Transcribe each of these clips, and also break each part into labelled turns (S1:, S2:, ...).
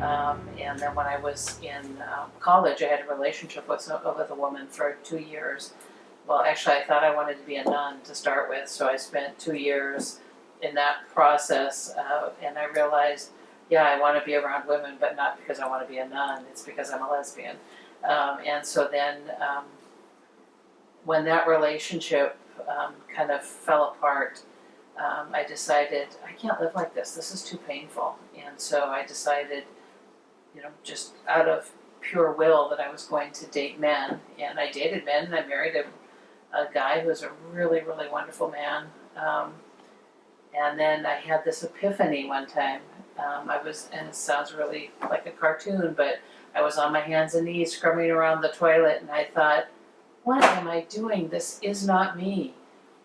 S1: And then when I was in college, I had a relationship with a woman for 2 years. Well, actually, I thought I wanted to be a nun to start with, so I spent 2 years in that process, and I realized, yeah, I want to be around women, but not because I want to be a nun, it's because I'm a lesbian. And so then when that relationship kind of fell apart, I decided, I can't live like this is too painful. And so I decided, just out of pure will, that I was going to date men. And I dated men, and I married a guy who was a really, really wonderful man. And then I had this epiphany one time. And it sounds really like a cartoon, but I was on my hands and knees scrubbing around the toilet, and I thought, what am I doing? This is not me.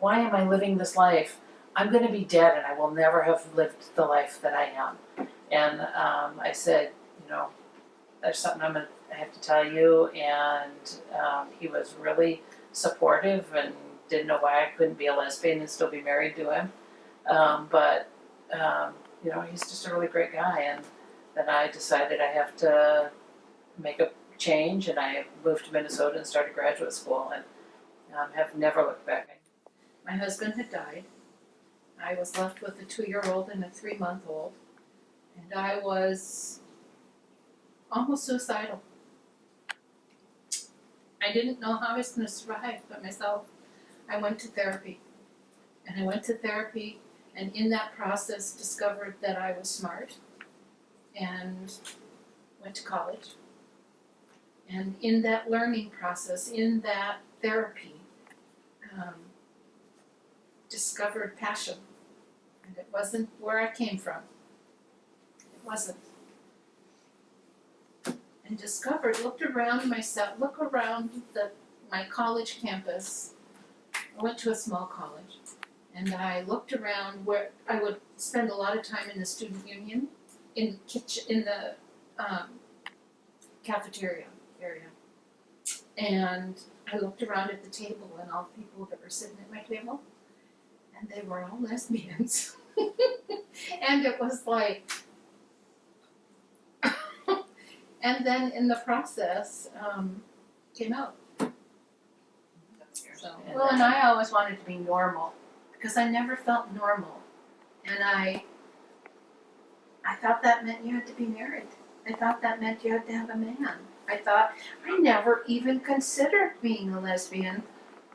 S1: Why am I living this life? I'm going to be dead, and I will never have lived the life that I am. And I said, there's something I have to tell you. And he was really supportive and didn't know why I couldn't be a lesbian and still be married to him. But he's just a really great guy. And then I decided I have to make a change, and I moved to Minnesota and started graduate school, and have never looked back. My husband had died. I was left with a 2-year-old and a 3-month-old, and I was almost suicidal. I didn't know how I was going to survive by myself. I went to therapy, and in that process discovered that I was smart, and went to college. And in that learning process, in that therapy, discovered passion. And it wasn't where I came from. It wasn't. And looked around my college campus. I went to a small college. And I looked around where I would spend a lot of time in the student union, in the cafeteria area. And I looked around at the table and all the people that were sitting at my table, and they were all lesbians. And it was like, and then in the process, came out. So, and I always wanted to be normal, because I never felt normal. And I thought that meant you had to be married. I thought that meant you had to have a man. I never even considered being a lesbian.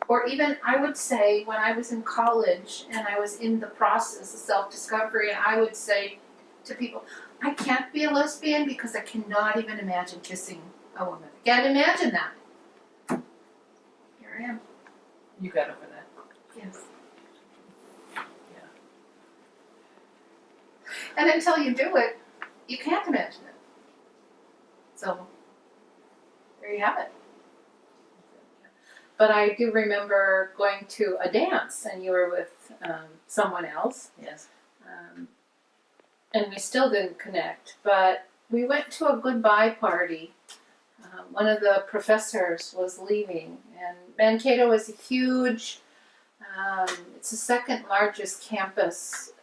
S1: Or even, I would say, when I was in college and I was in the process of self-discovery, I would say to people, I can't be a lesbian because I cannot even imagine kissing a woman. I can't imagine that. Here I am. You got over that? Yes. Yeah. And until you do it, you can't imagine it. So, there you have it. But I do remember going to a dance, and you were with someone else. Yes. And we still didn't connect, but we went to a goodbye party. One of the professors was leaving, and Mankato is a huge, it's the second largest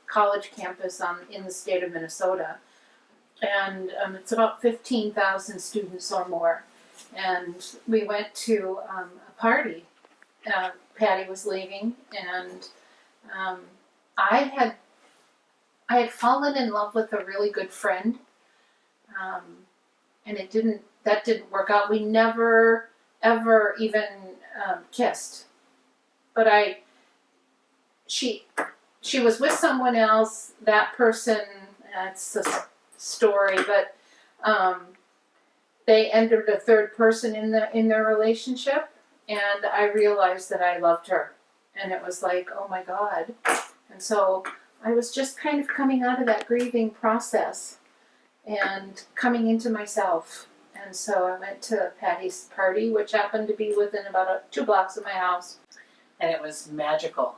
S1: college campus in the state of Minnesota. And it's about 15,000 students or more. And we went to a party. Patty was leaving, and I had fallen in love with a really good friend, and that didn't work out. We never ever even kissed, but she was with someone else. That person, that's a story, but they entered a third person in their relationship, and I realized that I loved her, and it was like, oh my God. And so I was just kind of coming out of that grieving process and coming into myself. And so I went to Patty's party, which happened to be within about 2 blocks of my house, and it was magical.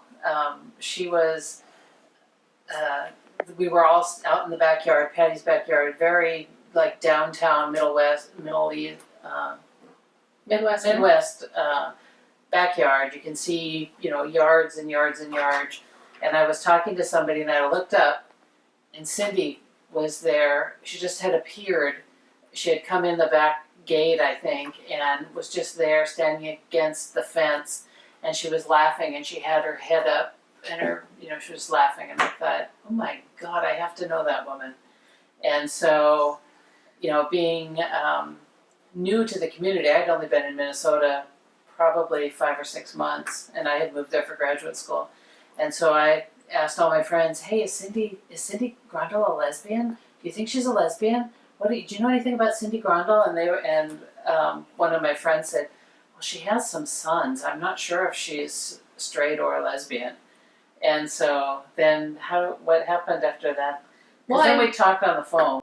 S1: She was, we were all out in the backyard, Patty's backyard, very like downtown Midwest backyard. You can see, yards and yards and yards. And I was talking to somebody, and I looked up, and Cindy was there. She just had appeared. She had come in the back gate, I think, and was just there standing against the fence, and she was laughing, and she had her head up, and her, she was laughing, and I thought, oh my God, I have to know that woman. And so, being new to the community, I'd only been in Minnesota probably 5 or 6 months, and I had moved there for graduate school. And so I asked all my friends, hey, is Cindy Grondel a lesbian? Do you think she's a lesbian? Do you know anything about Cindy Grondel? And one of my friends said, well, she has some sons. I'm not sure if she's straight or a lesbian. And so then what happened after that? Well, then we talked on the phone.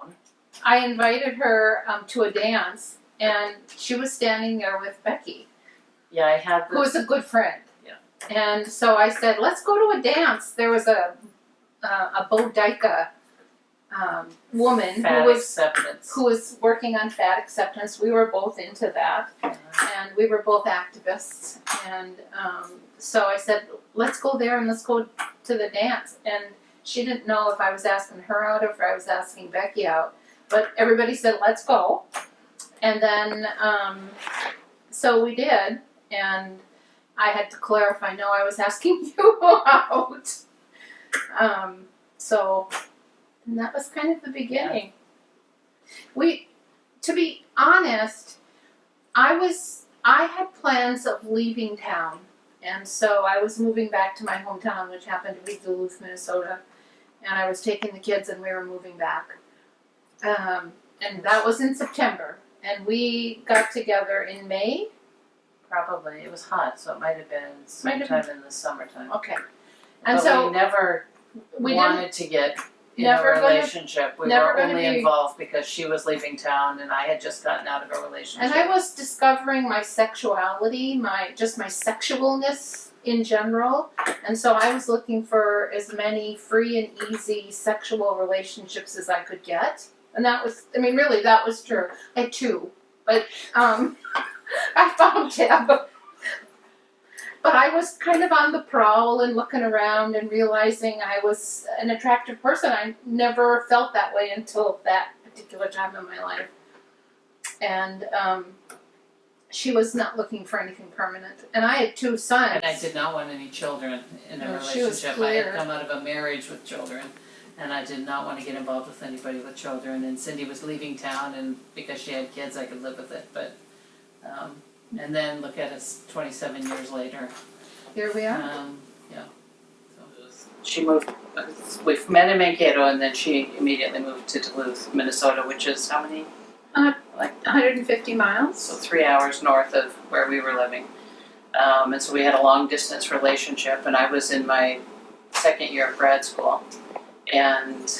S2: I invited her to a dance, and she was standing there with Becky.
S1: Yeah, I had
S2: who was a good friend.
S1: Yeah.
S2: And so I said, let's go to a dance. There was a Boudica woman who was working on fat acceptance. We were both into that, and we were both activists. And so I said, let's go there and let's go to the dance. And she didn't know if I was asking her out or if I was asking Becky out. But everybody said, let's go. And then, so we did. And I had to clarify, no, I was asking you out. And that was kind of the beginning. To be honest, I had plans of leaving town. And so I was moving back to my hometown, which happened to be Duluth, Minnesota. And I was taking the kids and we were moving back. And that was in September. And we got together in May.
S1: Probably. It was hot, so it might have been sometime in the summertime.
S2: Okay. And
S1: but
S2: so
S1: we never wanted to get in a relationship. We were only involved because she was leaving town and I had just gotten out of a relationship.
S2: And I was discovering my sexuality, my sexualness in general. And so I was looking for as many free and easy sexual relationships as I could get. And that was, really, that was true. I had 2. But, I found Deb. But I was kind of on the prowl and looking around and realizing I was an attractive person. I never felt that way until that particular time in my life. And she was not looking for anything permanent. And I had 2 sons.
S1: And I did not want any children in a relationship. I had come out of a marriage with children. And I did not want to get involved with anybody with children. And Cindy was leaving town, and because she had kids, I could live with it. But and then look at us 27 years later.
S2: Here we are.
S1: Yeah. So she moved. We met in Mankato, and then she immediately moved to Duluth, Minnesota, which is how many?
S2: Like 150 miles.
S1: So 3 hours north of where we were living. And so we had a long distance relationship, and I was in my second year of grad school. And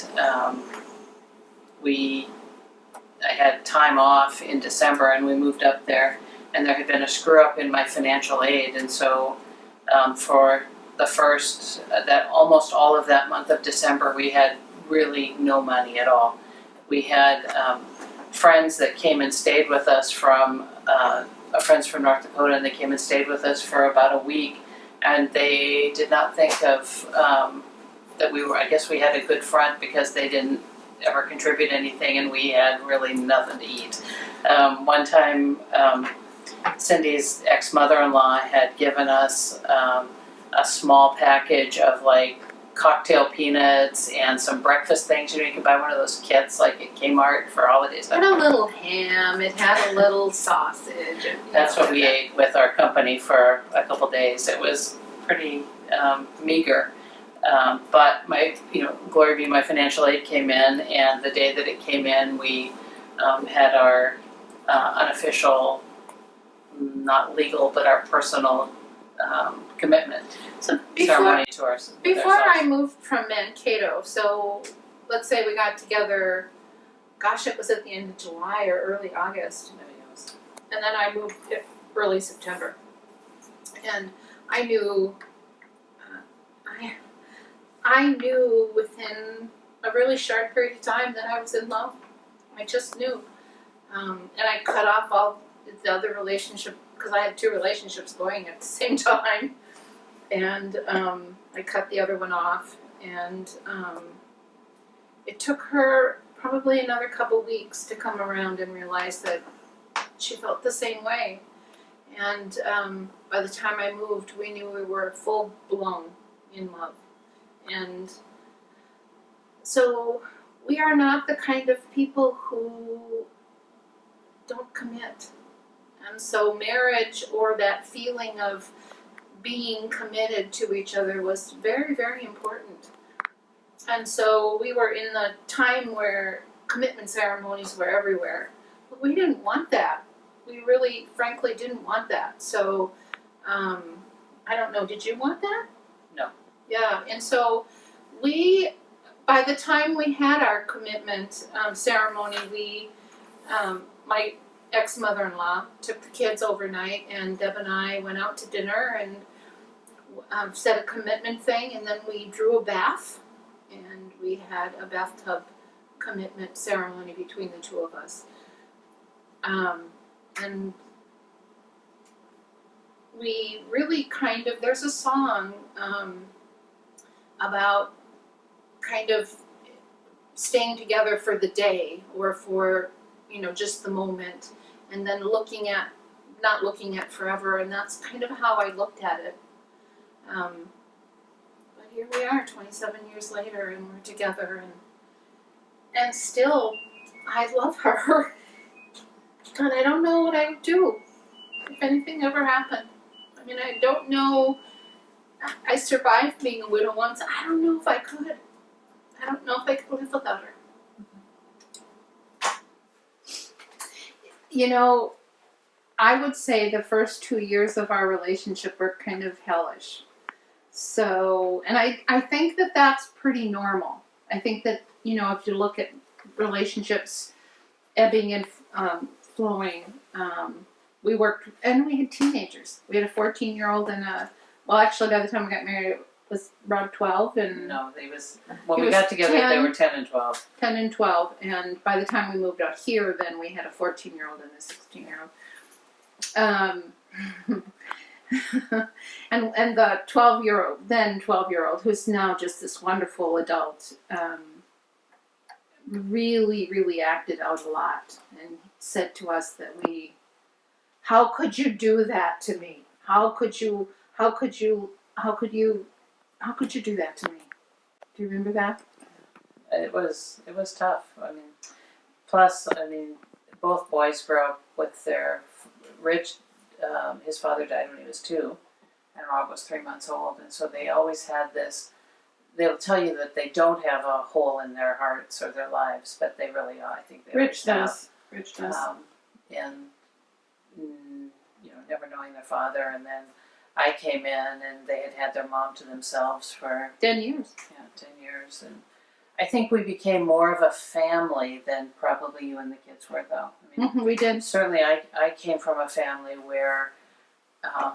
S1: I had time off in December, and we moved up there, and there had been a screw up in my financial aid, and so for the first, almost all of that month of December, we had really no money at all. We had friends that came and stayed with us friends from North Dakota, and they came and stayed with us for about a week, and they did not think of that I guess we had a good front because they didn't ever contribute anything and we had really nothing to eat. One time, Cindy's ex-mother-in-law had given us a small package of like cocktail peanuts and some breakfast things. You can buy one of those kits like at Kmart for holidays.
S2: It had a little ham, it had a little sausage.
S1: That's what we ate with our company for a couple days. It was pretty meager. But glory be, my financial aid came in, and the day that it came in, we had our unofficial, not legal, but our personal commitment ceremony to ourselves.
S2: Before I moved from Mankato, so let's say we got together, gosh, it was at the end of July or early August, and then I moved early September, and I knew within a really short period of time that I was in love. I just knew. And I cut off all the other relationship, because I had 2 relationships going at the same time. And I cut the other one off. And it took her probably another couple weeks to come around and realize that she felt the same way. And by the time I moved, we knew we were full blown in love. And so we are not the kind of people who don't commit. And so marriage, or that feeling of being committed to each other, was very, very important. And so we were in the time where commitment ceremonies were everywhere. But we didn't want that. We really, frankly, didn't want that. So, I don't know, did you want that?
S1: No.
S2: Yeah, and so by the time we had our commitment ceremony, my ex-mother-in-law took the kids overnight, and Deb and I went out to dinner and said a commitment thing, and then we drew a bath, and we had a bathtub commitment ceremony between the two of us. And we really kind of, there's a song about kind of staying together for the day, or for, just the moment, and then not looking at forever, and that's kind of how I looked at it. But here we are 27 years later, and we're together, and still I love her. And I don't know what I would do if anything ever happened. I mean, I don't know. I survived being a widow once. I don't know if I could. I don't know if I could live without her. I would say the first 2 years of our relationship were kind of hellish. So, and I think that that's pretty normal. I think that, if you look at relationships ebbing and flowing, we worked, and we had teenagers. We had a 14-year-old and actually by the time we got married, it was around 12. And
S1: no, when we got together,
S2: 10,
S1: they were 10 and 12.
S2: 10 and 12. And by the time we moved out here, then we had a 14-year-old and a 16-year-old. And the 12-year-old, who's now just this wonderful adult, really, really acted out a lot and said to us that how could you do that to me? How could you do that to me? Do you remember that?
S1: It was tough. I mean, plus, both boys grew up with their Rich. His father died when he was 2, and Rob was 3 months old, and so they always had this. They'll tell you that they don't have a hole in their hearts or their lives, but they really are. I think they
S2: Rich
S1: have.
S2: does. Rich does.
S1: And never knowing their father, and then I came in, and they had their mom to themselves for
S2: 10 years.
S1: Yeah, 10 years, and I think we became more of a family than probably you and the kids were, though.
S2: We did.
S1: Certainly, I came from a family where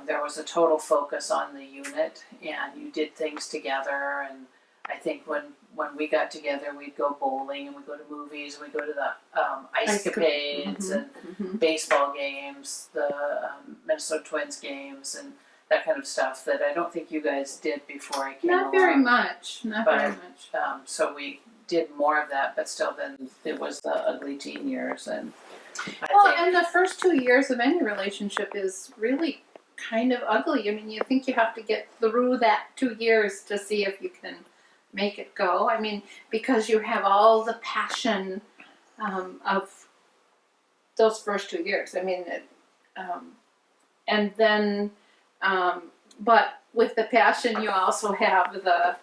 S1: there was a total focus on the unit, and you did things together. And I think when we got together, we'd go bowling, and we'd go to movies, we'd go to the ice capades and baseball games, the Minnesota Twins games, and that kind of stuff that I don't think you guys did before I came along.
S2: Not very much.
S1: So we did more of that, but still then it was the ugly teen years. And
S2: and the first 2 years of any relationship is really kind of ugly. I mean, you think you have to get through that 2 years to see if you can make it go. I mean, because you have all the passion of those first 2 years. I mean, and then, but with the passion, you also have the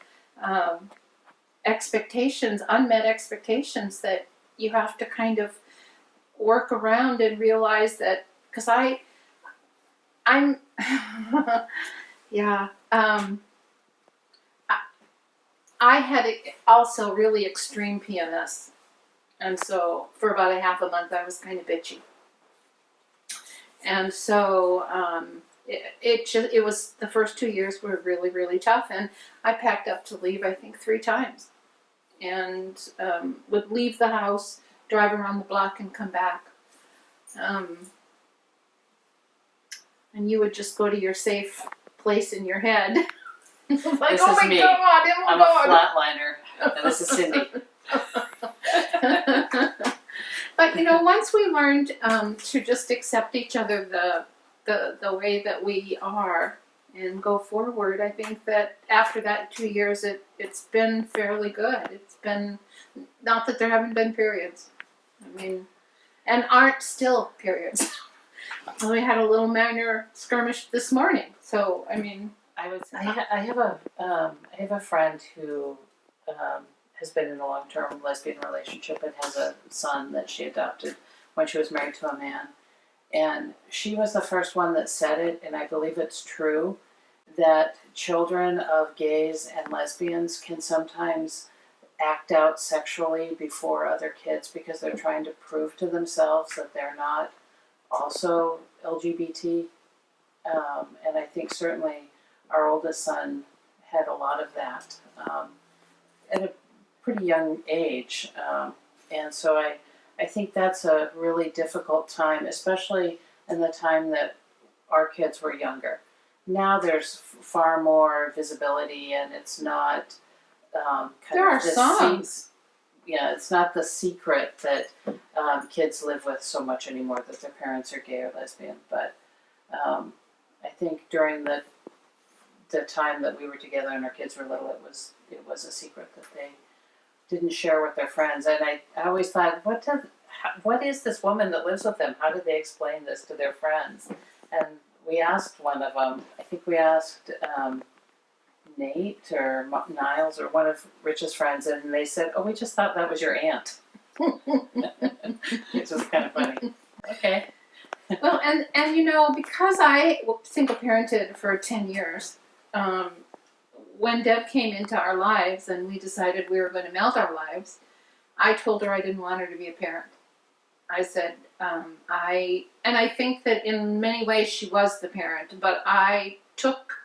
S2: expectations, unmet expectations that you have to kind of work around and realize that, because I'm yeah, I had also really extreme PMS, and so for about a half a month I was kind of bitchy, and so it was, the first 2 years were really, really tough, and I packed up to leave, I think 3 times, and would leave the house, drive around the block, and come back. And you would just go to your safe place in your head. Like,
S1: this
S2: oh
S1: is
S2: my
S1: me.
S2: God,
S1: I'm a flatliner, and this is Cindy.
S2: But you know, once we learned to just accept each other the way that we are and go forward, I think that after that 2 years, it's been fairly good. It's been, not that there haven't been periods. I mean, and aren't still periods. We had a little minor skirmish this morning. So I mean,
S1: I have a friend who has been in a long-term lesbian relationship and has a son that she adopted when she was married to a man. And she was the first one that said it, and I believe it's true, that children of gays and lesbians can sometimes act out sexually before other kids because they're trying to prove to themselves that they're not also LGBT. And I think certainly our oldest son had a lot of that at a pretty young age. And so I think that's a really difficult time, especially in the time that our kids were younger. Now there's far more visibility, and it's not
S2: there are songs.
S1: It's not the secret that kids live with so much anymore that their parents are gay or lesbian. But I think during the time that we were together and our kids were little, it was a secret that they didn't share with their friends. And I always thought, what is this woman that lives with them? How did they explain this to their friends? And we asked one of them, I think we asked Nate or Niles or one of Rich's friends, and they said, oh, we just thought that was your aunt. Which was kind of funny. Okay.
S2: Well, and you know, because I single parented for 10 years, when Deb came into our lives and we decided we were going to meld our lives, I told her I didn't want her to be a parent. I said, I think that in many ways she was the parent, but I took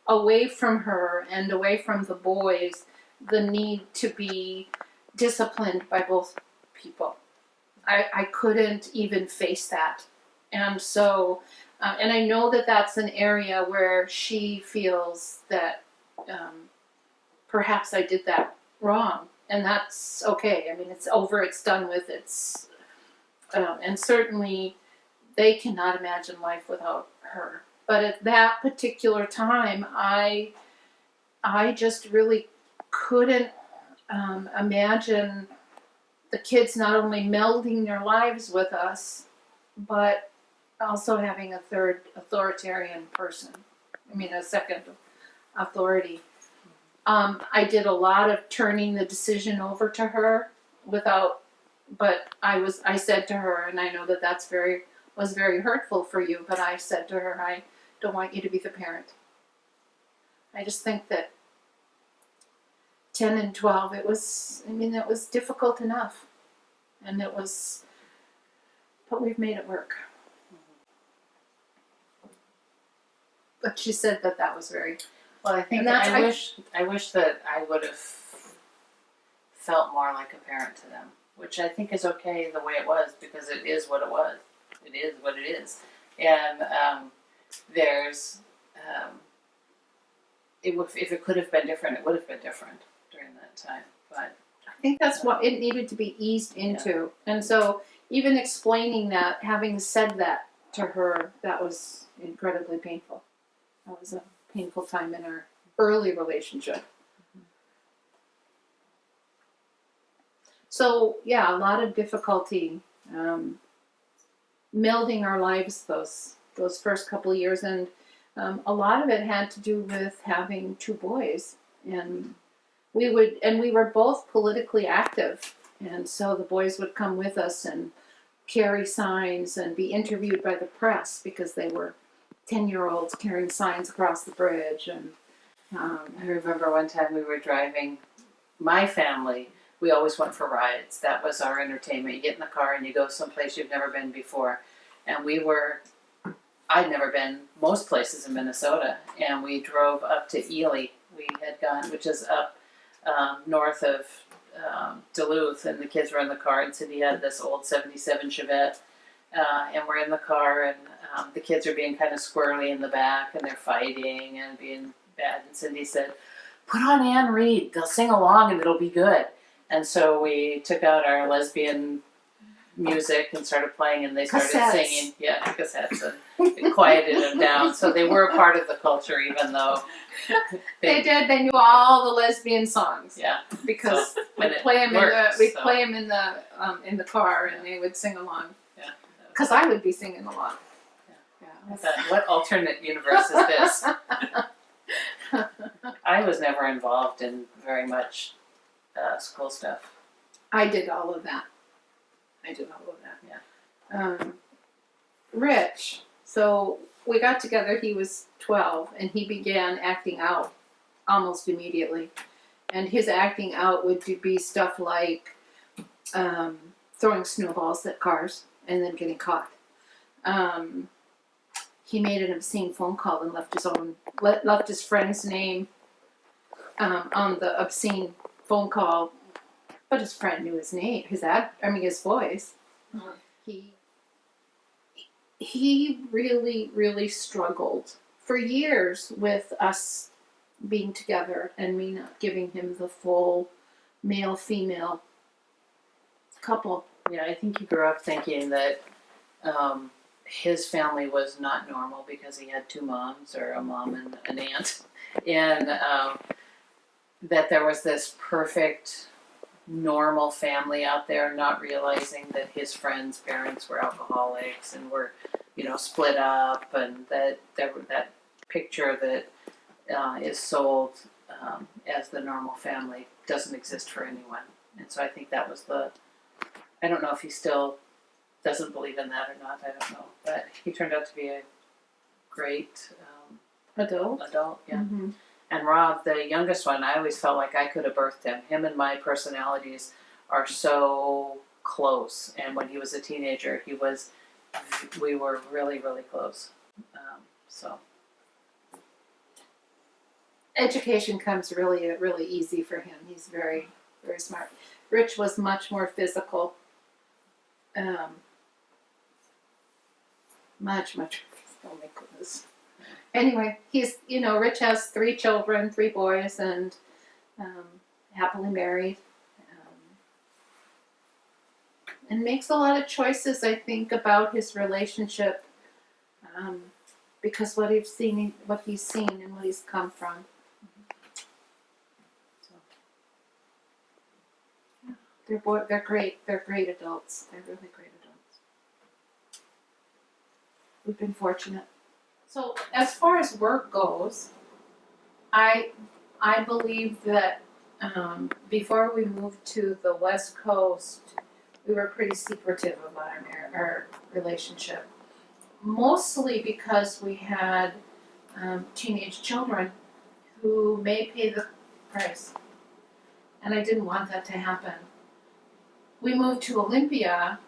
S2: away from her and away from the boys the need to be disciplined by both people. I couldn't even face that. And so, and I know that that's an area where she feels that perhaps I did that wrong, and that's okay. I mean, it's over, it's done with, and certainly they cannot imagine life without her. But at that particular time, I just really couldn't imagine the kids not only melding their lives with us, but also having a third authoritarian person. I mean, a second authority. I did a lot of turning the decision over to her but I said to her, and I know that was very hurtful for you, but I said to her, I don't want you to be the parent. I just think that 10 and 12, it was difficult enough. And but we've made it work. But she said that was very...
S1: Well, I think I wish that I would have felt more like a parent to them, which I think is okay the way it was, because it is what it was. It is what it is. And if it could have been different, it would have been different during that time. But
S2: I think that's what it needed to be eased into. Yeah. And so even explaining that, having said that to her, that was incredibly painful. That was a painful time in our early relationship. Mm-hmm. So yeah, a lot of difficulty melding our lives those first couple of years, and a lot of it had to do with having two boys, and we were both politically active, and so the boys would come with us and carry signs and be interviewed by the press because they were 10-year-olds carrying signs across the bridge. And
S1: I remember one time we were driving, my family, we always went for rides. That was our entertainment. You get in the car and you go someplace you've never been before. And I'd never been most places in Minnesota, and we drove up to Ely. We had gone, which is up north of Duluth, and the kids were in the car, and Cindy had this old 77 Chevette, and we're in the car, and the kids are being kind of squirrely in the back, and they're fighting and being bad, and Cindy said, put on Anne Reid, they'll sing along and it'll be good. And so we took out our lesbian music and started playing, and they started
S2: Cassettes.
S1: singing. Yeah, cassettes, and it quieted them down. So they were a part of the culture, even though
S2: They did. They knew all the lesbian songs.
S1: Yeah.
S2: Because
S1: So,
S2: we'd
S1: and it
S2: play them
S1: worked,
S2: we'd
S1: so.
S2: play 'em in the car, and they would sing along.
S1: Yeah.
S2: Because I would be singing along.
S1: I thought, what alternate universe is this? I was never involved in very much school stuff.
S2: I did all of that. Yeah. Rich. So we got together. He was 12, and he began acting out almost immediately. And his acting out would be stuff like throwing snowballs at cars and then getting caught. He made an obscene phone call and left his friend's name on the obscene phone call, but his friend knew his name, his voice.
S1: Mm-hmm.
S2: He really, really struggled for years with us being together and me not giving him the full male-female couple.
S1: Yeah, I think he grew up thinking that his family was not normal because he had two moms, or a mom and an aunt, and that there was this perfect normal family out there, not realizing that his friends' parents were alcoholics and were, split up, and that that picture that is sold as the normal family doesn't exist for anyone. And so I think that was I don't know if he still doesn't believe in that or not, I don't know. But he turned out to be a great
S2: Adult?
S1: Yeah.
S2: Mm-hmm.
S1: And Rob, the youngest one, I always felt like I could have birthed him. Him and my personalities are so close. And when he was a teenager, we were really, really close. So.
S2: Education comes really easy for him. He's very, very smart. Rich was much more physical. Much more physical. Oh my goodness. Anyway, Rich has 3 children, 3 boys, and happily married. And makes a lot of choices, I think, about his relationship, because what he's seen and what he's come from. So, yeah, they're great. They're great adults. They're really great adults. We've been fortunate. So, as far as work goes, I believe that before we moved to the West Coast, we were pretty secretive about our relationship. Mostly because we had teenage children who may pay the price. And I didn't want that to happen. We moved to Olympia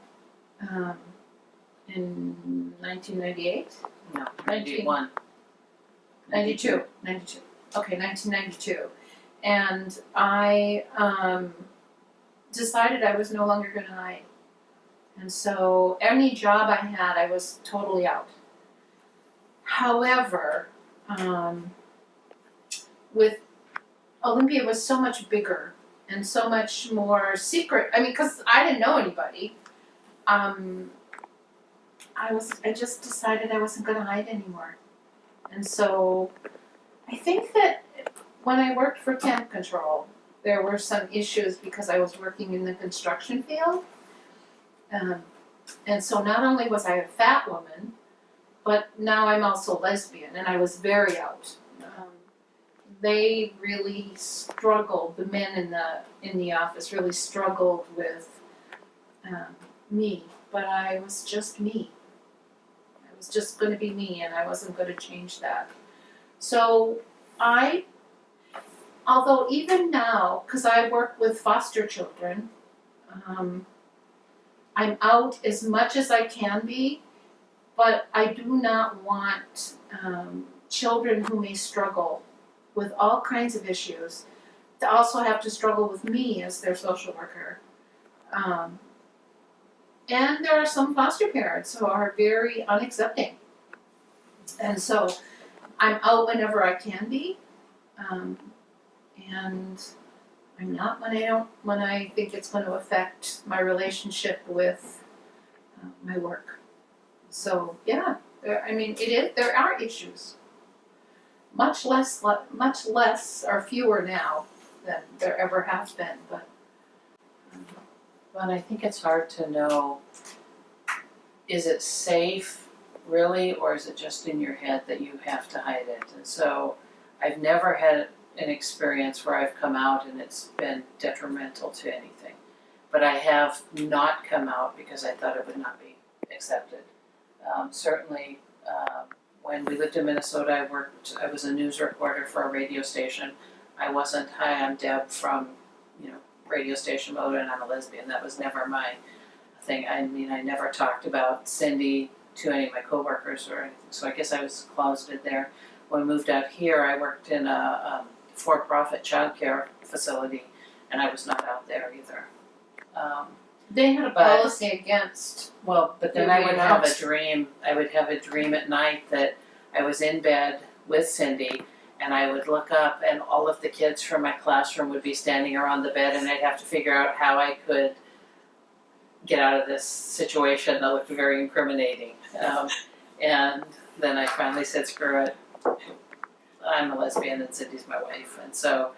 S2: in 1998?
S1: No, 91.
S2: 92. Okay, 1992. And I decided I was no longer going to hide. And so any job I had, I was totally out. However, with Olympia was so much bigger and so much more secret. I mean, because I didn't know anybody. I just decided I wasn't going to hide anymore. And so I think that when I worked for Temp Control, there were some issues because I was working in the construction field. And so not only was I a fat woman, but now I'm also lesbian, and I was very out. They really struggled, the men in the office really struggled with me, but I was just me. I was just going to be me, and I wasn't going to change that. So although even now, because I work with foster children, I'm out as much as I can be, but I do not want children who may struggle with all kinds of issues to also have to struggle with me as their social worker. And there are some foster parents who are very unaccepting. And so I'm out whenever I can be, and I'm not when I think it's going to affect my relationship with my work. So yeah, there are issues. Much less or fewer now than there ever has been, but.
S1: But I think it's hard to know, is it safe really, or is it just in your head that you have to hide it? And so I've never had an experience where I've come out and it's been detrimental to anything. But I have not come out because I thought it would not be accepted. Certainly, when we lived in Minnesota, I was a news reporter for a radio station. I wasn't, hi, I'm Deb from, radio station mode and I'm a lesbian. That was never my thing. I mean, I never talked about Cindy to any of my coworkers or anything, so I guess I was closeted there. When I moved out here, I worked in a for-profit childcare facility, and I was not out there either.
S2: They had a policy against.
S1: Well, but then I would have a dream. I would have a dream at night that I was in bed with Cindy, and I would look up, and all of the kids from my classroom would be standing around the bed, and I'd have to figure out how I could get out of this situation that looked very incriminating. And then I finally said, screw it. I'm a lesbian and Cindy's my wife. And so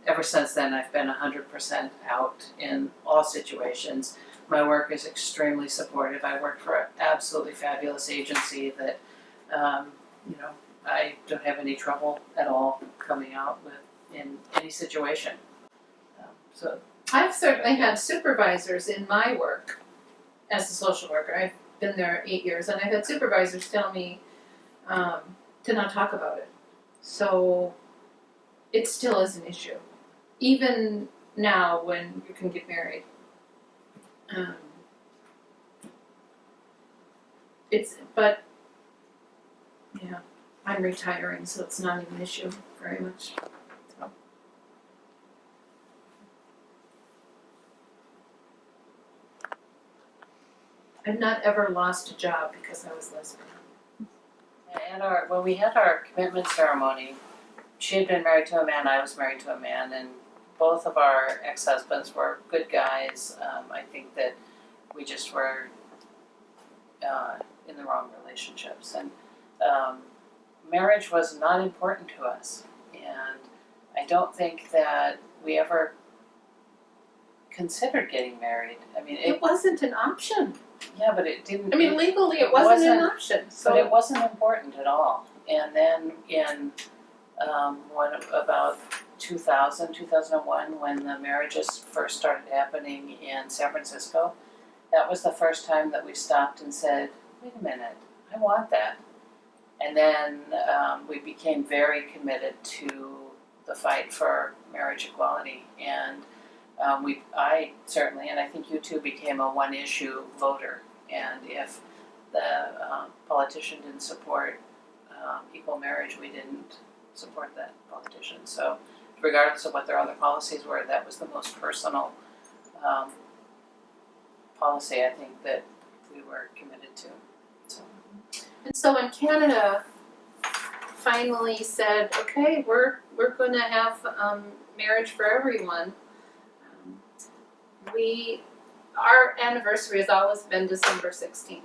S1: ever since then, I've been 100% out in all situations. My work is extremely supportive. I work for an absolutely fabulous agency that, I don't have any trouble at all coming out in any situation. So
S2: I've certainly had supervisors in my work as a social worker. I've been there 8 years, and I've had supervisors tell me to not talk about it. So it still is an issue, even now when you can get married. But yeah, I'm retiring, so it's not an issue very much. So. I've not ever lost a job because I was lesbian.
S1: And when we had our commitment ceremony, she had been married to a man, I was married to a man, and both of our ex-husbands were good guys. I think that we just were in the wrong relationships, and marriage was not important to us, and I don't think that we ever considered getting married. I mean,
S2: It wasn't an option.
S1: Yeah, but it didn't.
S2: I mean, legally it wasn't an option. So
S1: but it wasn't important at all. And then in about 2001, when the marriages first started happening in San Francisco, that was the first time that we stopped and said, wait a minute, I want that. And then we became very committed to the fight for marriage equality. And I certainly, and I think you too, became a one-issue voter. And if the politician didn't support equal marriage, we didn't support that politician. So regardless of what their other policies were, that was the most personal policy I think that we were committed to.
S2: And so when Canada finally said, okay, we're going to have marriage for everyone, our anniversary has always been December 16th.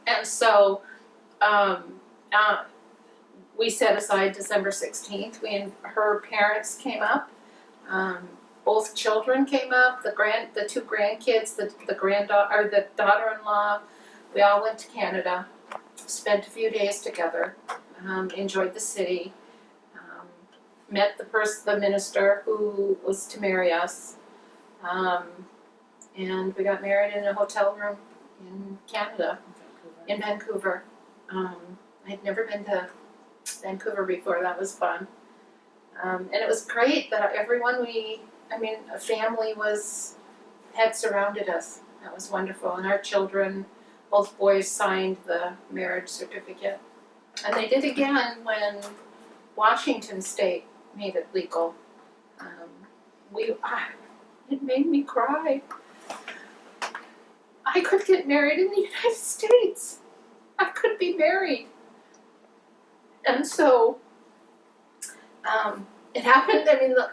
S2: And so we set aside December 16th. Her parents came up. Both children came up. The two grandkids, the granddaughter or the daughter-in-law. We all went to Canada, spent a few days together, enjoyed the city, met the minister who was to marry us, and we got married in a hotel room in Canada, in Vancouver. I'd never been to Vancouver before. That was fun, and it was great that everyone a family had surrounded us. That was wonderful, and our children. Both boys signed the marriage certificate. And they did again when Washington State made it legal. It made me cry. I could get married in the United States. I could be married. And so it happened.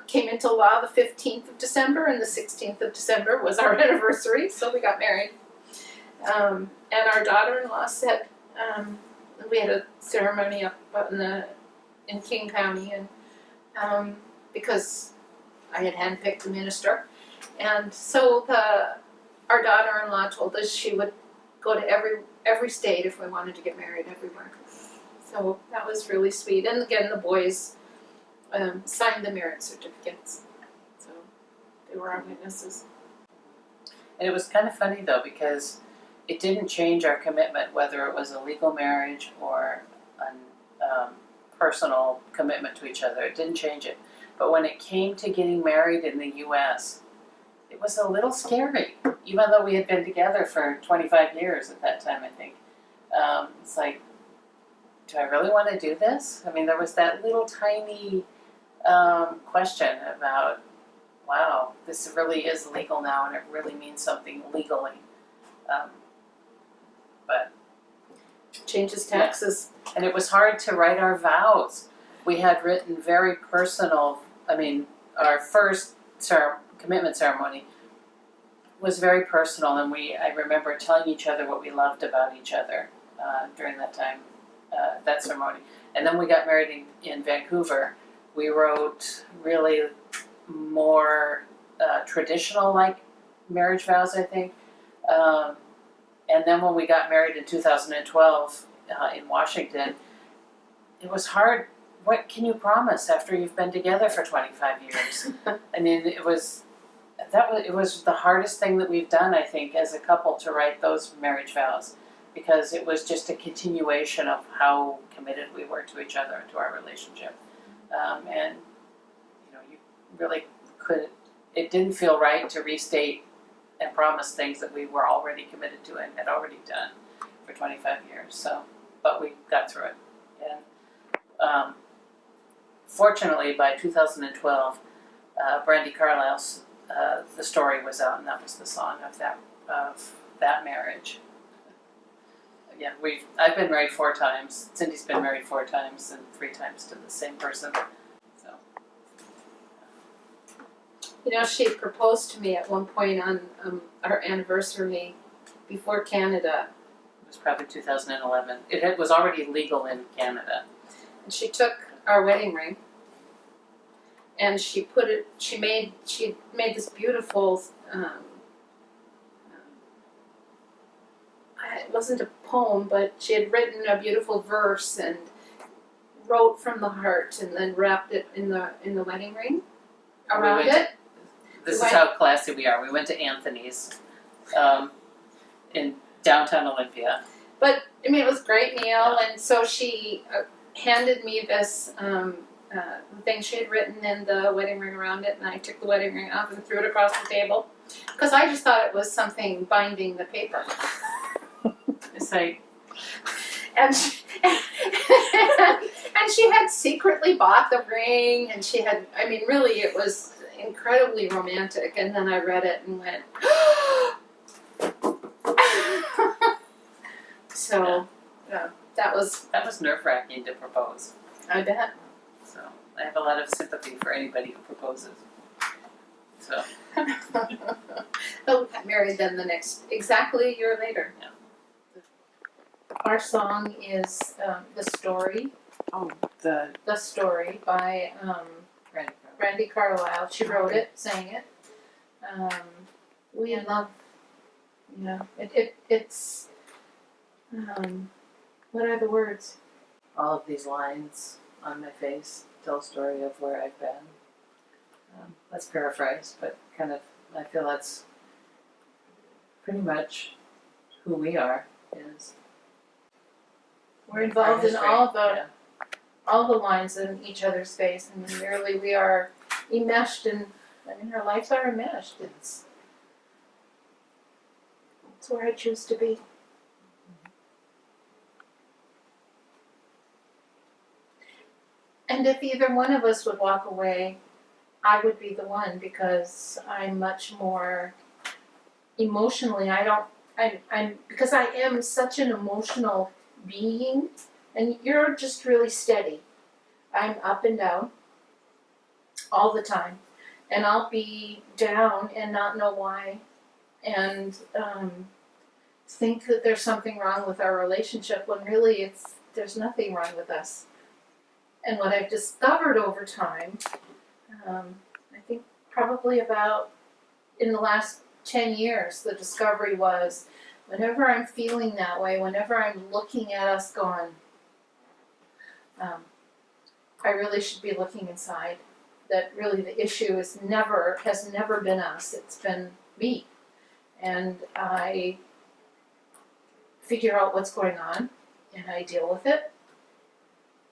S2: Came into law the 15th of December, and the 16th of December was our anniversary, so we got married. And our daughter-in-law said, we had a ceremony up in King County, and because I had handpicked the minister, and so our daughter-in-law told us she would go to every state if we wanted to get married everywhere. So that was really sweet. And again, the boys signed the marriage certificates, so they were our witnesses.
S1: And it was kind of funny though, because it didn't change our commitment, whether it was a legal marriage or a personal commitment to each other. It didn't change it. But when it came to getting married in the U.S., it was a little scary, even though we had been together for 25 years at that time, I think. It's like, do I really want to do this? I mean, there was that little tiny question about, wow, this really is legal now, and it really means something legally. But
S2: Changes taxes.
S1: yeah. And it was hard to write our vows. We had written very personal, our first commitment ceremony was very personal, and I remember telling each other what we loved about each other during that time, that ceremony. And then we got married in Vancouver. We wrote really more traditional like marriage vows, I think. And then when we got married in 2012 in Washington, it was hard. What can you promise after you've been together for 25 years? I mean, it was the hardest thing that we've done, I think, as a couple, to write those marriage vows, because it was just a continuation of how committed we were to each other and to our relationship. And you really couldn't. It didn't feel right to restate and promise things that we were already committed to and had already done for 25 years. So, but we got through it. And fortunately, by 2012, Brandy Carlisle's "The Story" was out, and that was the song of that marriage. Yeah, I've been married 4 times. Cindy's been married 4 times, and 3 times to the same person. So,
S2: She proposed to me at one point on our anniversary before Canada.
S1: it was probably 2011. It was already legal in Canada.
S2: And she took our wedding ring and she made this beautiful, it wasn't a poem, but she had written a beautiful verse and wrote from the heart and then wrapped it in the wedding ring around it.
S1: This is how classy we are. We went to Anthony's in downtown Olympia.
S2: But, it was a great meal, and so she handed me this thing she had written in the wedding ring around it, and I took the wedding ring off and threw it across the table, because I just thought it was something binding the paper.
S1: It's like,
S2: and she had secretly bought the ring, and she had, really it was incredibly romantic, and then I read it and went, so, that was
S1: nerve-wracking to propose.
S2: I bet.
S1: So I have a lot of sympathy for anybody who proposes. So.
S2: Oh, we got married then exactly a year later.
S1: Yeah.
S2: Our song is "The Story."
S1: Oh,
S2: The Story by Brandy Carlisle. She wrote it, sang it. We love, it's. What are the words?
S1: All of these lines on my face tell a story of where I've been. That's paraphrased, but kind of, I feel that's pretty much who we are. Is
S2: we're involved in all the lines in each other's face, and really we are enmeshed in. Our lives are enmeshed. It's where I choose to be. And if either one of us would walk away, I would be the one, because I'm much more emotionally. Because I am such an emotional being, and you're just really steady. I'm up and down all the time, and I'll be down and not know why. And think that there's something wrong with our relationship when really there's nothing wrong with us. And what I've discovered over time, I think probably about in the last 10 years, the discovery was whenever I'm feeling that way, whenever I'm looking at us going, I really should be looking inside. That really the issue has never been us, it's been me. And I figure out what's going on and I deal with it.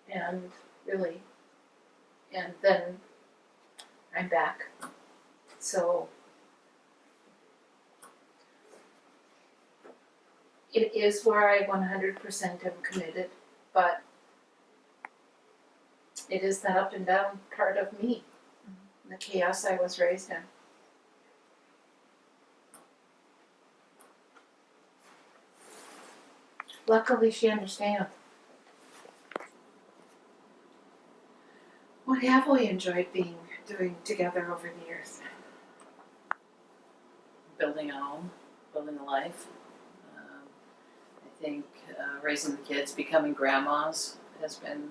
S2: And then I'm back. So it is where I 100% am committed, but it is that up and down part of me, the chaos I was raised in. Luckily, she understands. What have we enjoyed doing together over the years?
S1: Building a home, building a life. I think raising the kids, becoming grandmas has been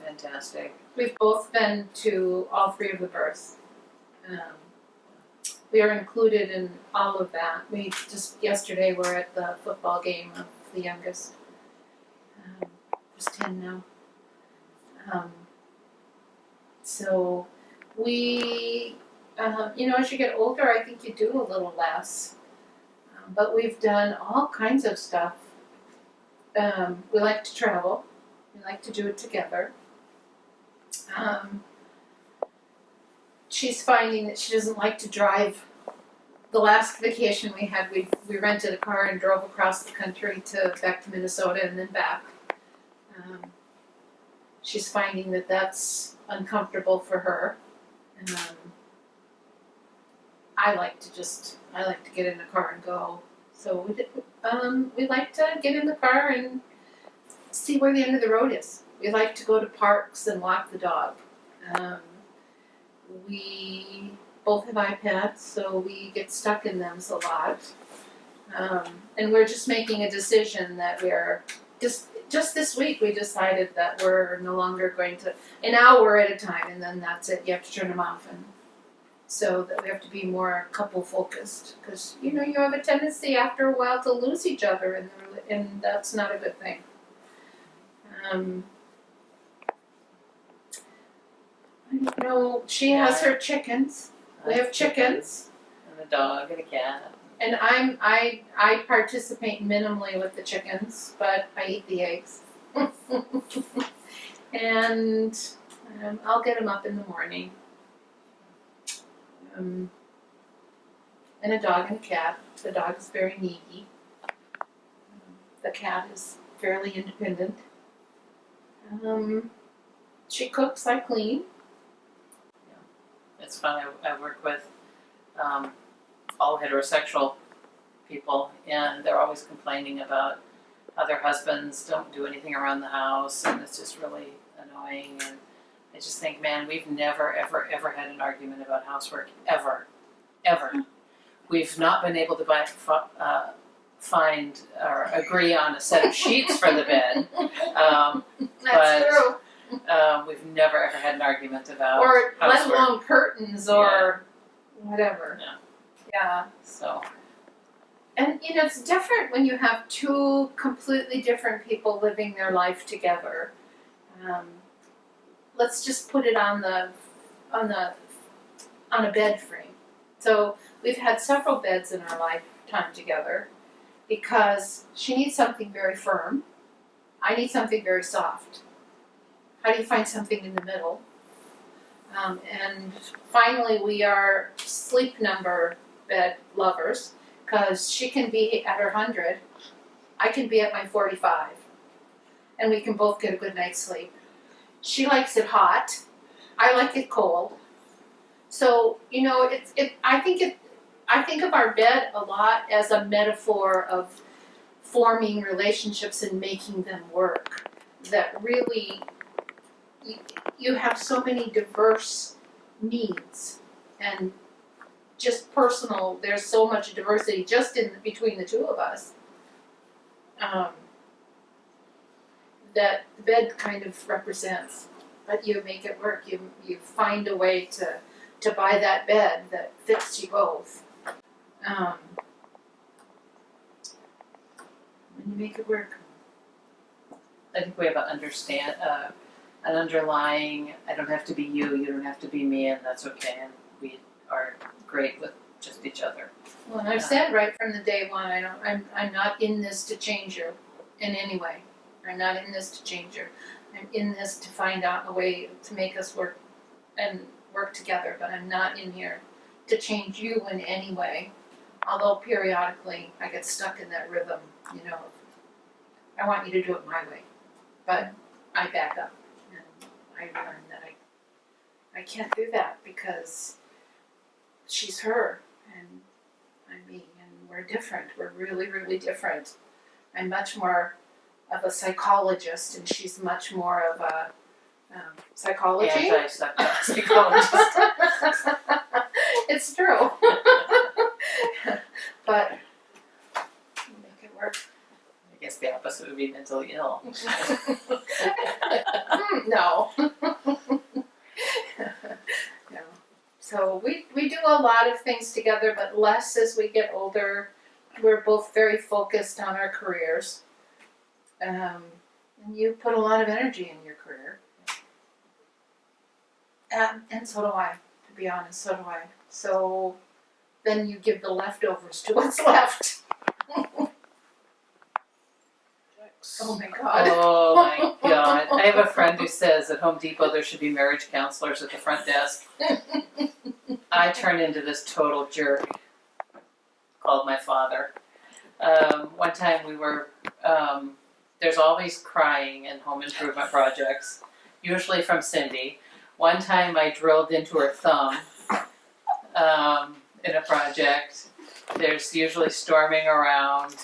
S1: fantastic.
S2: We've both been to all three of the births. We are included in all of that. We just yesterday were at the football game of the youngest. Just 10 now. So we, as you get older, I think you do a little less. But we've done all kinds of stuff. We like to travel. We like to do it together. She's finding that she doesn't like to drive. The last vacation we had, we rented a car and drove across the country back to Minnesota and then back. She's finding that that's uncomfortable for her. I like to get in the car and go. So we like to get in the car and see where the end of the road is. We like to go to parks and walk the dog. We both have iPads, so we get stuck in them a lot. And we're just making a decision that we're just this week we decided that we're no longer going to an hour at a time, and then that's it. You have to turn them off, and so that we have to be more couple focused because you have a tendency after a while to lose each other, and that's not a good thing. I don't know. She has her chickens. We have chickens.
S1: And a dog and a cat.
S2: And I participate minimally with the chickens, but I eat the eggs. And I'll get them up in the morning. And a dog and a cat. The dog is very needy. The cat is fairly independent. She cooks, I clean.
S1: It's fun. I work with all heterosexual people, and they're always complaining about how their husbands don't do anything around the house, and it's just really annoying. And I just think, man, we've never, ever, ever had an argument about housework, ever. We've not been able to find or agree on a set of sheets for the bed.
S2: That's true.
S1: We've never ever had an argument about
S2: or
S1: housework.
S2: let alone curtains or whatever. Yeah.
S1: So.
S2: And it's different when you have two completely different people living their life together. Let's just put it on a bed frame. So we've had several beds in our lifetime together because she needs something very firm. I need something very soft. How do you find something in the middle? And finally, we are sleep number bed lovers because she can be at her 100, I can be at my 45, and we can both get a good night's sleep. She likes it hot, I like it cold. So I think of our bed a lot as a metaphor of forming relationships and making them work. That really. You have so many diverse needs and just personal, there's so much diversity just in between the two of us. that the bed kind of represents. But you make it work. You find a way to buy that bed that fits you both. And you make it work.
S1: I think we have an underlying, I don't have to be you, you don't have to be me, and that's okay, and we are great with just each other.
S2: Well, and I've said right from the day one, I'm not in this to change you in any way. I'm not in this to change you. I'm in this to find out a way to make us work and work together, but I'm not in here to change you in any way. Although periodically I get stuck in that rhythm, I want you to do it my way. But I back up and I learn that I can't do that because she's her and I'm me and we're different. We're really, really different. I'm much more of a psychologist and she's much more of a psychology.
S1: Anti-psychologist.
S2: It's true. But make it work.
S1: I guess the opposite would be mentally ill.
S2: No. No. So we do a lot of things together, but less as we get older. We're both very focused on our careers. And you put a lot of energy in your career. And so do I, to be honest, so do I. So then you give the leftovers to what's left. Oh my God.
S1: Oh my God. I have a friend who says at Home Depot there should be marriage counselors at the front desk. I turned into this total jerk. Called my father. One time we were, there's always crying in home improvement projects, usually from Cindy. One time I drilled into her thumb in a project. There's usually storming around,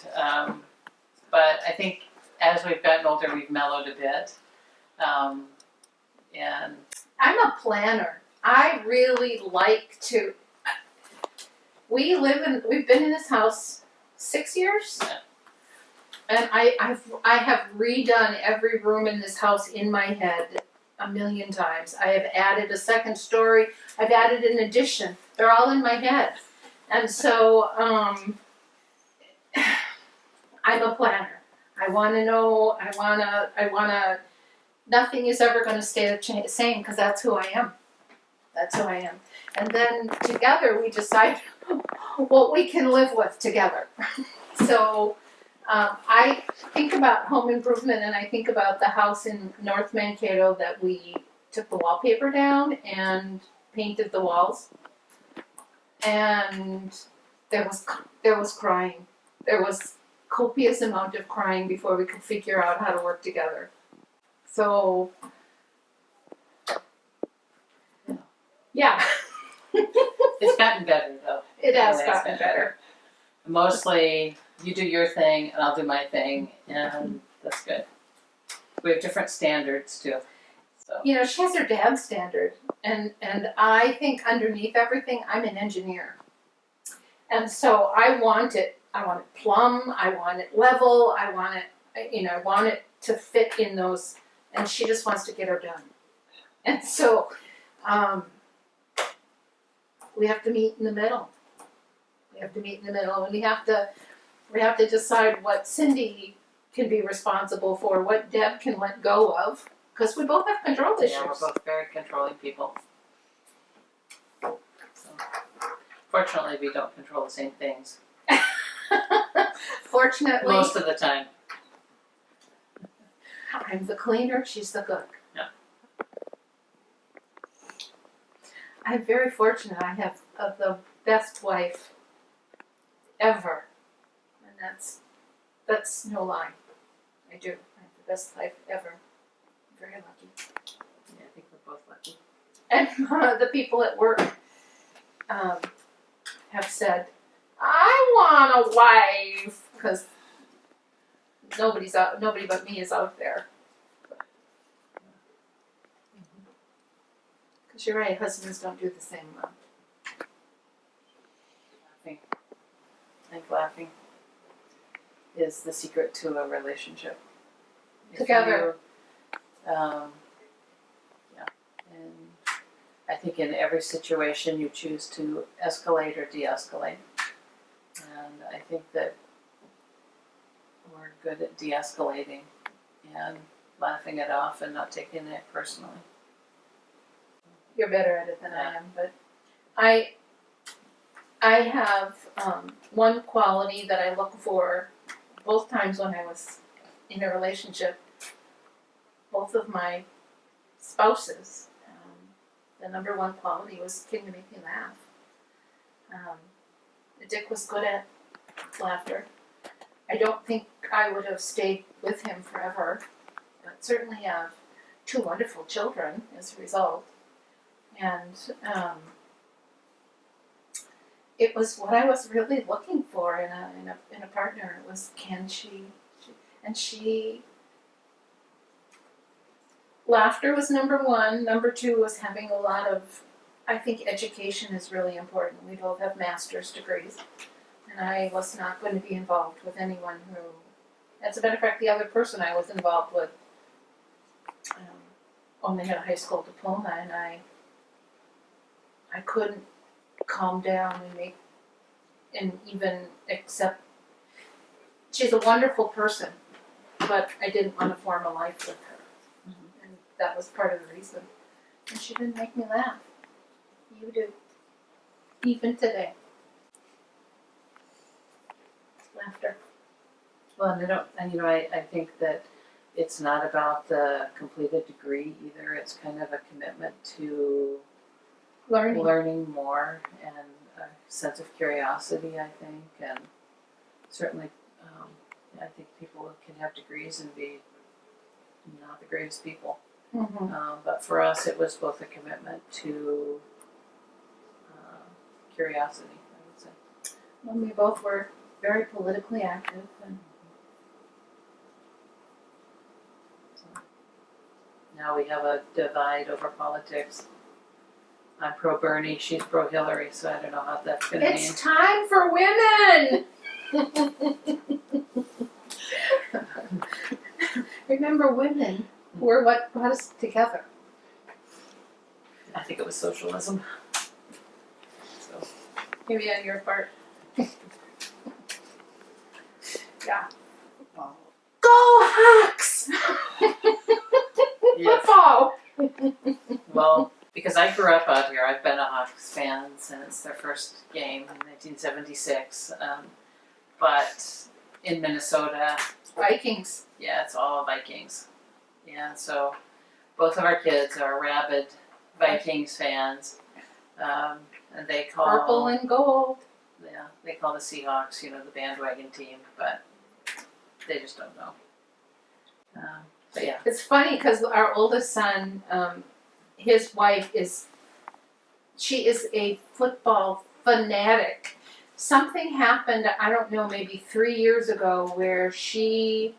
S1: but I think as we've gotten older, we've mellowed a bit. And
S2: I'm a planner. I really like to. We've been in this house 6 years,
S1: Yeah.
S2: and I have redone every room in this house in my head a million times. I have added a second story. I've added an addition. They're all in my head, and so I'm a planner. I want to know. I wanna. Nothing is ever going to stay the same because that's who I am. That's who I am. And then together we decide what we can live with together. So I think about home improvement and I think about the house in North Mankato that we took the wallpaper down and painted the walls. And there was crying. There was copious amount of crying before we could figure out how to work together. So yeah.
S1: it's gotten better though.
S2: It has
S1: It's
S2: gotten better.
S1: Mostly you do your thing and I'll do my thing, and that's good. We have different standards too. So
S2: She has her dad's standard, and I think underneath everything, I'm an engineer, and so I want it plumb, I want it level, I want it to fit in those, and she just wants to get her done, and so we have to meet in the middle. And we have to decide what Cindy can be responsible for, what Deb can let go of, because we both have control issues.
S1: yeah, we're both very controlling people. So, fortunately, we don't control the same things.
S2: Fortunately,
S1: Most of the time.
S2: I'm the cleaner, she's the cook.
S1: Yeah.
S2: I'm very fortunate. I have the best wife ever, and that's no lie. I do. I have the best life ever. I'm very lucky.
S1: Yeah, I think we're both lucky.
S2: And the people at work have said, "I want a wife," because nobody but me is out there. Because you're right, husbands don't do the same amount.
S1: Laughing. is the secret to a relationship. If
S2: Together.
S1: Yeah, and I think in every situation you choose to escalate or de-escalate, and I think that we're good at de-escalating and laughing it off and not taking it personally.
S2: You're better at it than I
S1: Yeah.
S2: am, but I have one quality that I look for both times when I was in a relationship. Both of my spouses, the number one quality was can you make me laugh. Dick was good at laughter. I don't think I would have stayed with him forever, but certainly have two wonderful children as a result. And it was what I was really looking for in a partner. It was can she laughter was number one. Number two was having a lot of, I think education is really important. We both have master's degrees, and I was not going to be involved with anyone who, as a matter of fact, the other person I was involved with only had a high school diploma, and I couldn't calm down and even accept. She's a wonderful person, but I didn't want to form a life with her, and that was part of the reason. And she didn't make me laugh. You do, even today. Laughter.
S1: Well, I think that it's not about the completed degree either. It's kind of a commitment to learning more and a sense of curiosity, I think, and certainly I think people can have degrees and be not the greatest people.
S2: Mm-hmm.
S1: But for us, it was both a commitment to curiosity, I would say.
S2: Well, we both were very politically active, and
S1: So now we have a divide over politics. I'm pro Bernie, she's pro Hillary, so I don't know how that's going to mean.
S2: it's time for women. Remember, women were what brought us together.
S1: I think it was socialism. So
S2: Maybe on your part. Yeah.
S1: Wow.
S2: Go Hawks!
S1: Yes.
S2: Football.
S1: Well, because I grew up out here, I've been a Hawks fan since their first game in 1976. But in Minnesota,
S2: Vikings.
S1: yeah, it's all Vikings. Yeah, so both of our kids are rabid Vikings fans. And they call
S2: Purple and gold.
S1: Yeah, they call the Seahawks, the bandwagon team, but they just don't know. But yeah.
S2: It's funny because our oldest son, his wife she is a football fanatic. Something happened, I don't know, maybe 3 years ago where she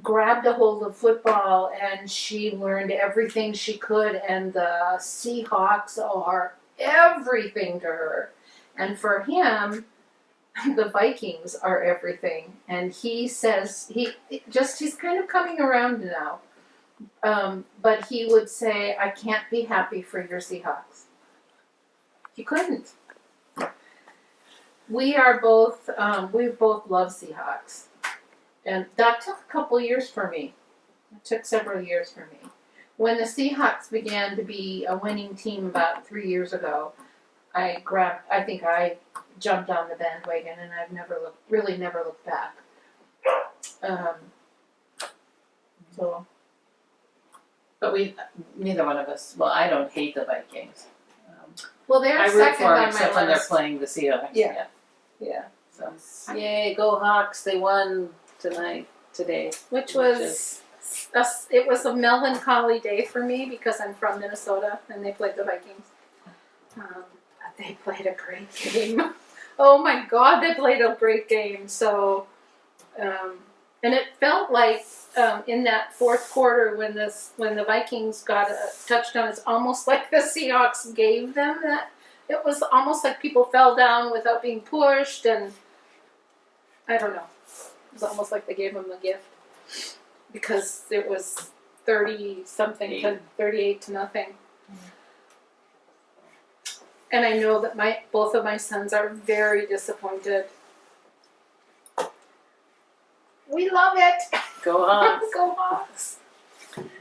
S2: grabbed a hold of football and she learned everything she could, and the Seahawks are everything to her. And for him, the Vikings are everything. And he says, he's kind of coming around now. But he would say, I can't be happy for your Seahawks. He couldn't. We both love Seahawks. And that took a couple years for me. It took several years for me. When the Seahawks began to be a winning team about 3 years ago, I think I jumped on the bandwagon, and I've never looked back.
S1: But neither one of us, well, I don't hate the Vikings.
S2: Well, they're
S1: I root
S2: second
S1: for them
S2: on
S1: except
S2: my
S1: when they're
S2: list.
S1: playing the Seahawks.
S2: Yeah.
S1: So, yay, go Hawks, they won today.
S2: Which was it was a melancholy day for me because I'm from Minnesota and they played the Vikings. But they played a great game. Oh my God, they played a great game. So, and it felt like in that fourth quarter when the Vikings got a touchdown, it's almost like the Seahawks gave them that. It was almost like people fell down without being pushed, and I don't know. was almost like they gave him the gift because it was 30-something to 38 to nothing. And I know that both of my sons are very disappointed. We love it.
S1: Go on.
S2: Go Hawks.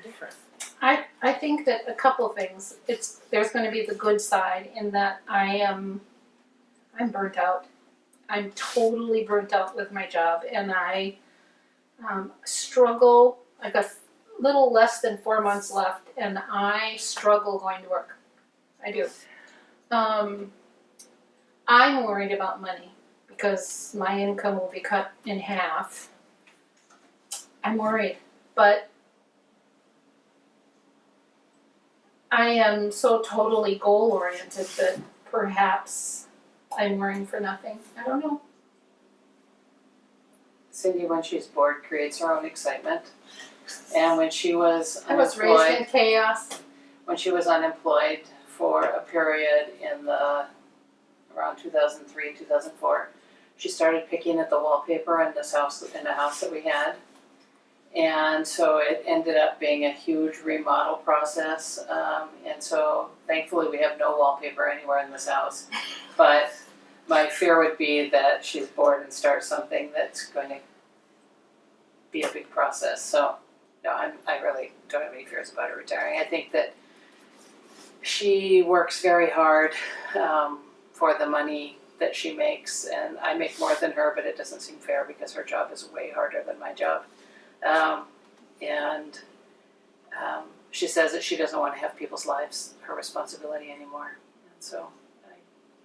S1: Different.
S2: I think that a couple things. There's going to be the good side in that I'm burnt out. I'm totally burnt out with my job, and I struggle. I got a little less than 4 months left, and I struggle going to work. I do. I'm worried about money because my income will be cut in half. I'm worried, but I am so totally goal-oriented that perhaps I'm worrying for nothing. I don't know.
S1: Cindy, when she's bored, creates her own excitement. And when she was
S2: I was raised in chaos.
S1: when she was unemployed for a period in around 2003, 2004, she started picking at the wallpaper in the house that we had. And so it ended up being a huge remodel process. And so thankfully we have no wallpaper anywhere in this house. But my fear would be that she's bored and starts something that's going to be a big process. So no, I really don't have any fears about her retiring. I think that she works very hard for the money that she makes, and I make more than her, but it doesn't seem fair because her job is way harder than my job. She says that she doesn't want to have people's lives her responsibility anymore, and so I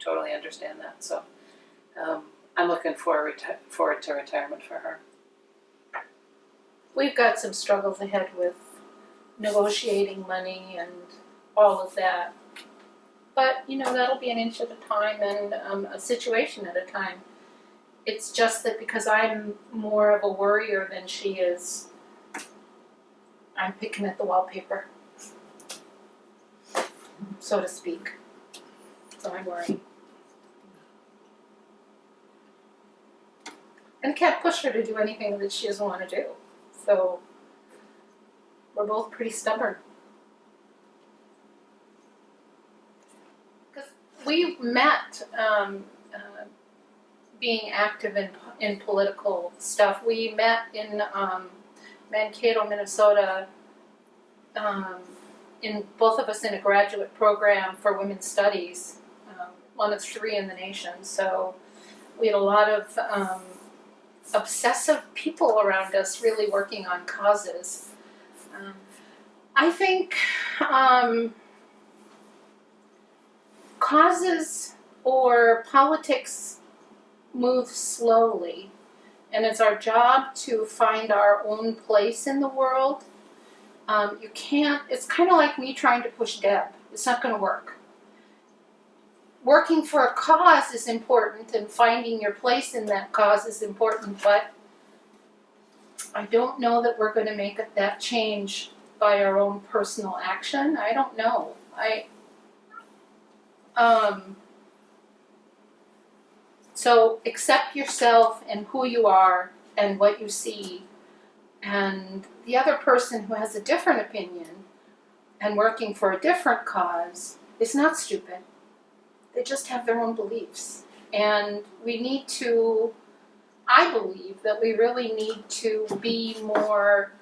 S1: totally understand that. So I'm looking forward to retirement for her.
S2: We've got some struggles ahead with negotiating money and all of that. But, that'll be an inch at a time and a situation at a time. It's just that because I'm more of a worrier than she is, I'm picking at the wallpaper, so to speak. So I'm worried. And I can't push her to do anything that she doesn't want to do. So we're both pretty stubborn. Because we met being active in political stuff. We met in Mankato, Minnesota, in both of us in a graduate program for women's studies, one of 3 in the nation. So we had a lot of obsessive people around us really working on causes. I think causes or politics move slowly, and it's our job to find our own place in the world. It's kind of like me trying to push Deb. It's not going to work. Working for a cause is important, and finding your place in that cause is important, but I don't know that we're going to make that change by our own personal action. I don't know. So accept yourself and who you are and what you see, and the other person who has a different opinion and working for a different cause is not stupid. They just have their own beliefs. And we need to, I believe that we really need to be more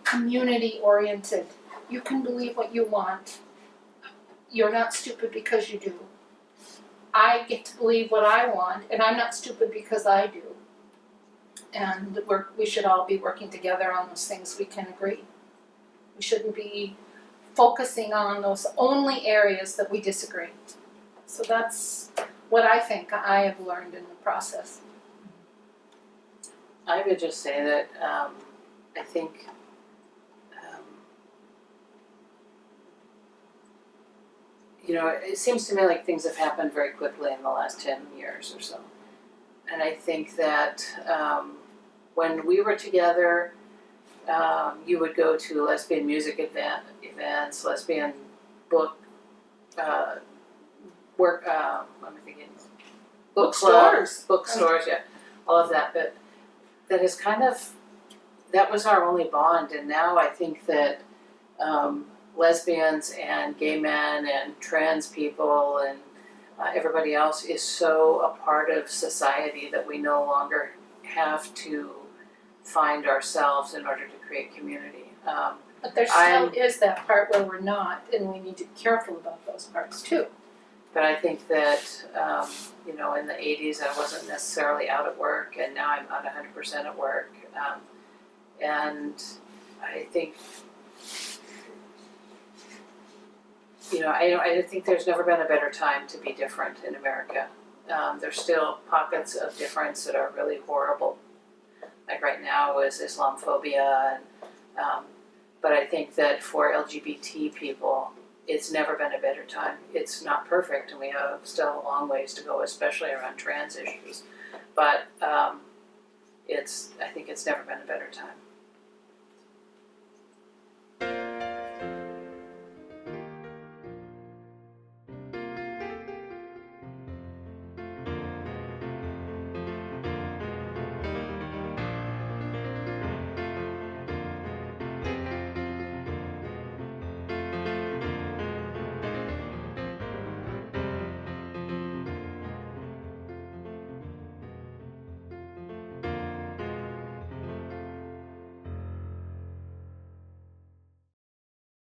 S2: community oriented. You can believe what you want. You're not stupid because you do. I get to believe what I want, and I'm not stupid because I do. And we should all be working together on those things we can agree. We shouldn't be focusing on those only areas that we disagree. So that's what I think I have learned in the process.
S1: I would just say that I think it seems to me like things have happened very quickly in the last 10 years or so. And I think that when we were together, you would go to lesbian music events, lesbian book bookstores, yeah, all of that. But that is kind of, that was our only bond, and now I think that lesbians and gay men and trans people and everybody else is so a part of society that we no longer have to find ourselves in order to create community.
S2: But there still is that part where we're not, and we need to be careful about those parts too.
S1: But I think that, you know, in the 80s I wasn't necessarily out at work, and now I'm out 100% at work. And I think, you know, I think there's never been a better time to be different in America. There's still pockets of difference that are really horrible. Like right now is Islamophobia, and but I think that for LGBT people, it's never been a better time. It's not perfect, and we have still a long ways to go, especially around trans issues. But I think it's never been a better time.